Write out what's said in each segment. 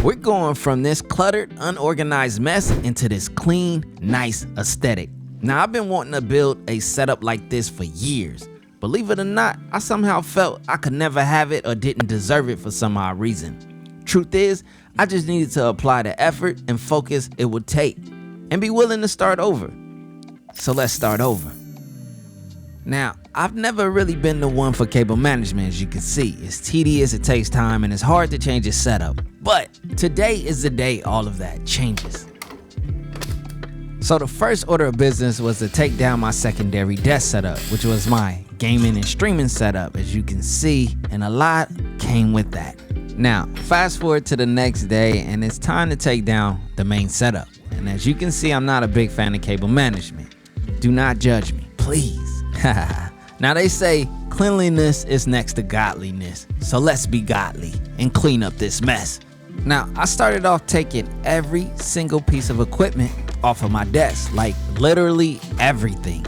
We're going from this cluttered, unorganized mess into this clean, nice aesthetic. Now, I've been wanting to build a setup like this for years. Believe it or not, I somehow felt I could never have it or didn't deserve it for some odd reason. Truth is, I just needed to apply the effort and focus it would take and be willing to start over. So let's start over. Now, I've never really been the one for cable management, as you can see. It's tedious, it takes time, and it's hard to change your setup. But today is the day all of that changes. So the first order of business was to take down my secondary desk setup, which was my gaming and streaming setup, as you can see, and a lot came with that. Now, fast forward to the next day, and it's time to take down the main setup. And as you can see, I'm not a big fan of cable management. Do not judge me, please. Now they say cleanliness is next to godliness, so let's be godly and clean up this mess. Now, I started off taking every single piece of equipment off of my desk, like literally everything.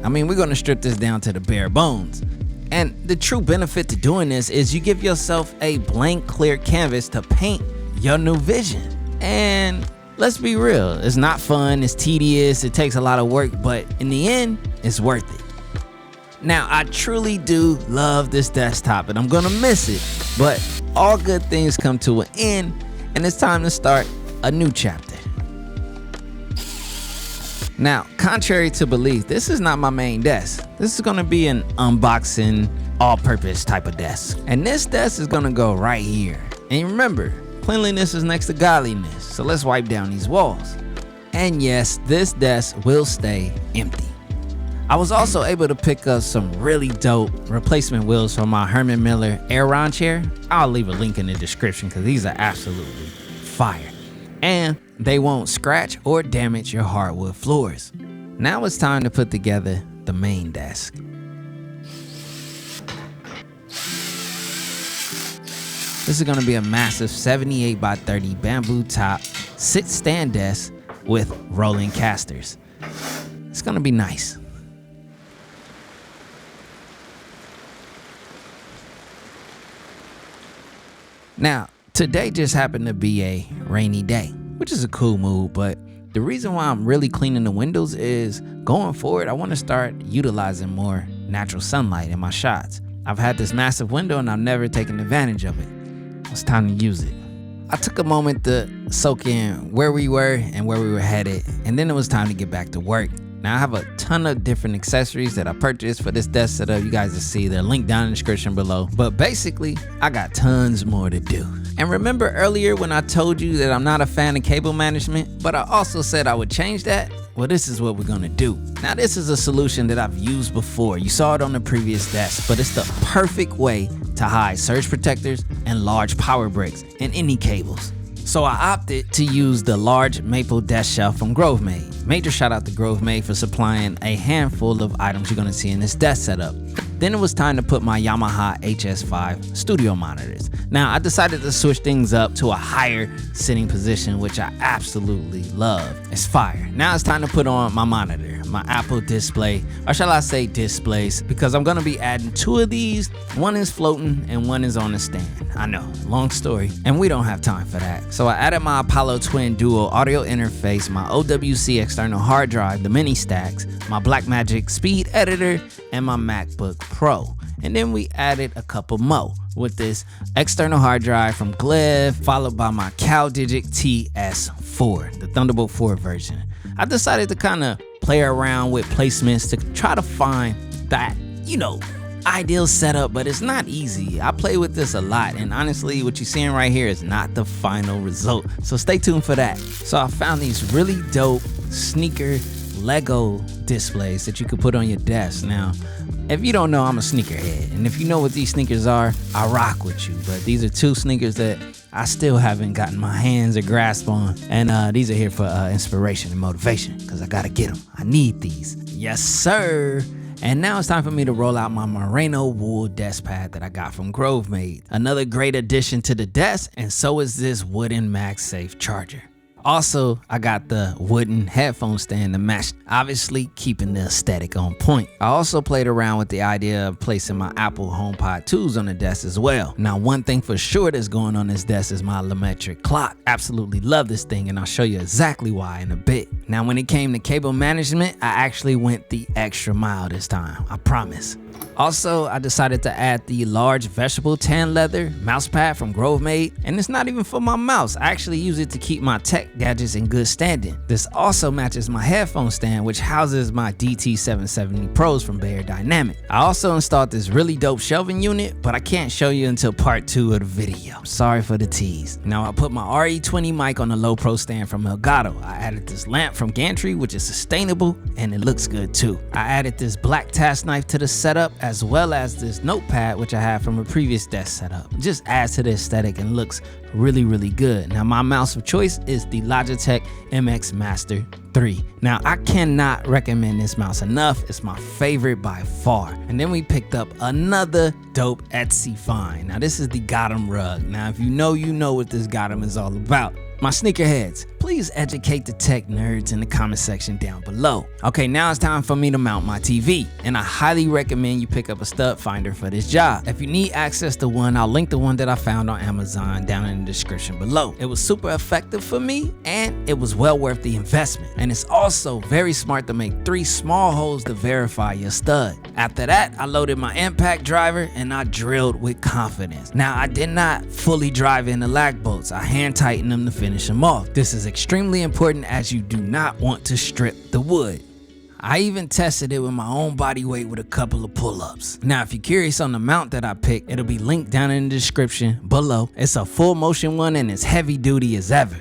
I mean, we're gonna strip this down to the bare bones. And the true benefit to doing this is you give yourself a blank, clear canvas to paint your new vision. And let's be real, it's not fun, it's tedious, it takes a lot of work, but in the end, it's worth it. Now, I truly do love this desktop and I'm gonna miss it, but all good things come to an end and it's time to start a new chapter. Now, contrary to belief, this is not my main desk. This is gonna be an unboxing, all-purpose type of desk. And this desk is gonna go right here. And remember, cleanliness is next to godliness, so let's wipe down these walls. And yes, this desk will stay empty. I was also able to pick up some really dope replacement wheels for my Herman Miller Aeron chair. I'll leave a link in the description because these are absolutely fire. And they won't scratch or damage your hardwood floors. Now it's time to put together the main desk. This is gonna be a massive 78 by 30 bamboo top sit-stand desk with rolling casters. It's gonna be nice. Now, today just happened to be a rainy day, which is a cool mood, but the reason why I'm really cleaning the windows is going forward, I want to start utilizing more natural sunlight in my shots. I've had this massive window and I've never taken advantage of it. It's time to use it. I took a moment to soak in where we were and where we were headed, and then it was time to get back to work. Now, I have a ton of different accessories that I purchased for this desk setup. You guys will see, they're linked down in the description below. But basically, I got tons more to do. And remember earlier when I told you that I'm not a fan of cable management, but I also said I would change that? Well, this is what we're gonna do. Now, this is a solution that I've used before. You saw it on the previous desk, but it's the perfect way to hide surge protectors and large power bricks and any cables. So I opted to use the large maple desk shelf from GroveMade. Major shout out to GroveMade for supplying a handful of items you're gonna see in this desk setup. Then it was time to put my Yamaha HS5 studio monitors. Now, I decided to switch things up to a higher sitting position, which I absolutely love. It's fire. Now it's time to put on my monitor, my Apple display, or shall I say displays, because I'm gonna be adding two of these. One is floating and one is on a stand. I know, long story, and we don't have time for that. So I added my Apollo Twin Duo audio interface, my OWC external hard drive, the mini stacks, my Blackmagic speed editor, and my MacBook Pro. And then we added a couple more with this external hard drive from Glyph, followed by my CalDigit TS4, the Thunderbolt 4 version. I decided to kind of play around with placements to try to find that, ideal setup, but it's not easy. I play with this a lot, and honestly, what you're seeing right here is not the final result. So stay tuned for that. So I found these really dope sneaker Lego displays that you could put on your desk. Now, if you don't know, I'm a sneakerhead, and if you know what these sneakers are, I rock with you. But these are two sneakers that I still haven't gotten my hands or grasp on, and these are here for inspiration and motivation, because I gotta get them. I need these. Yes, sir. And now it's time for me to roll out my merino wool desk pad that I got from GroveMade. Another great addition to the desk, and so is this wooden MagSafe charger. Also, I got the wooden headphone stand to match, obviously keeping the aesthetic on point. I also played around with the idea of placing my Apple HomePod 2s on the desk as well. Now, one thing for sure that's going on this desk is my LaMetric clock. Absolutely love this thing, and I'll show you exactly why in a bit. Now, when it came to cable management, I actually went the extra mile this time, I promise. Also, I decided to add the large vegetable tan leather mouse pad from Grovemade, and it's not even for my mouse. I actually use it to keep my tech gadgets in good standing. This also matches my headphone stand, which houses my DT770 Pros from Beyerdynamic. I also installed this really dope shelving unit, but I can't show you until part 2 of the video. Sorry for the tease. Now, I put my RE20 mic on the low pro stand from Elgato. I added this lamp from Gantry, which is sustainable, and it looks good too. I added this black task knife to the setup, as well as this notepad, which I have from a previous desk setup. It just adds to the aesthetic and looks really, really good. Now, my mouse of choice is the Logitech MX Master 3. Now, I cannot recommend this mouse enough. It's my favorite by far. And then we picked up another dope Etsy find. Now, this is the Gotham rug. Now, if you know what this Gotham is all about. My sneakerheads, please educate the tech nerds in the comment section down below. Okay, now it's time for me to mount my TV, and I highly recommend you pick up a stud finder for this job. If you need access to one, I'll link the one that I found on Amazon down in the description below. It was super effective for me, and it was well worth the investment. And it's also very smart to make 3 small holes to verify your stud. After that, I loaded my impact driver and I drilled with confidence. Now, I did not fully drive in the lag bolts. I hand tightened them to finish them off. This is extremely important as you do not want to strip the wood. I even tested it with my own body weight with a couple of pull-ups. Now, if you're curious on the mount that I picked, it'll be linked down in the description below. It's a full motion one and it's heavy duty as ever.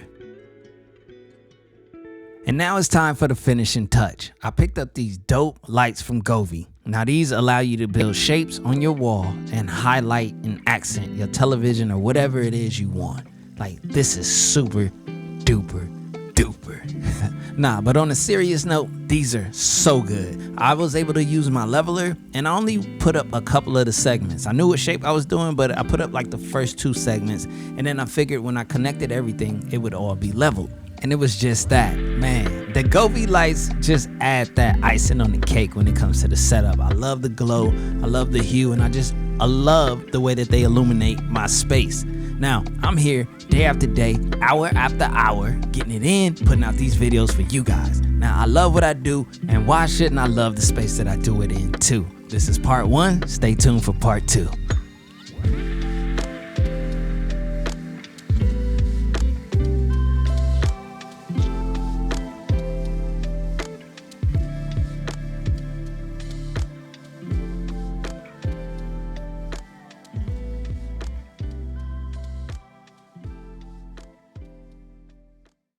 And now it's time for the finishing touch. I picked up these dope lights from Govee. Now, these allow you to build shapes on your wall and highlight and accent your television or whatever it is you want. Like, this is super duper duper. Nah, but on a serious note, these are so good. I was able to use my leveler and I only put up a couple of the segments. I knew what shape I was doing, but I put up like the first 2 segments, and then I figured when I connected everything, it would all be leveled. And it was just that. Man, the Govee lights just add that icing on the cake when it comes to the setup. I love the glow, I love the hue, and I love the way that they illuminate my space. Now, I'm here day after day, hour after hour, getting it in, putting out these videos for you guys. Now, I love what I do, and why shouldn't I love the space that I do it in too? This is part 1. Stay tuned for part 2.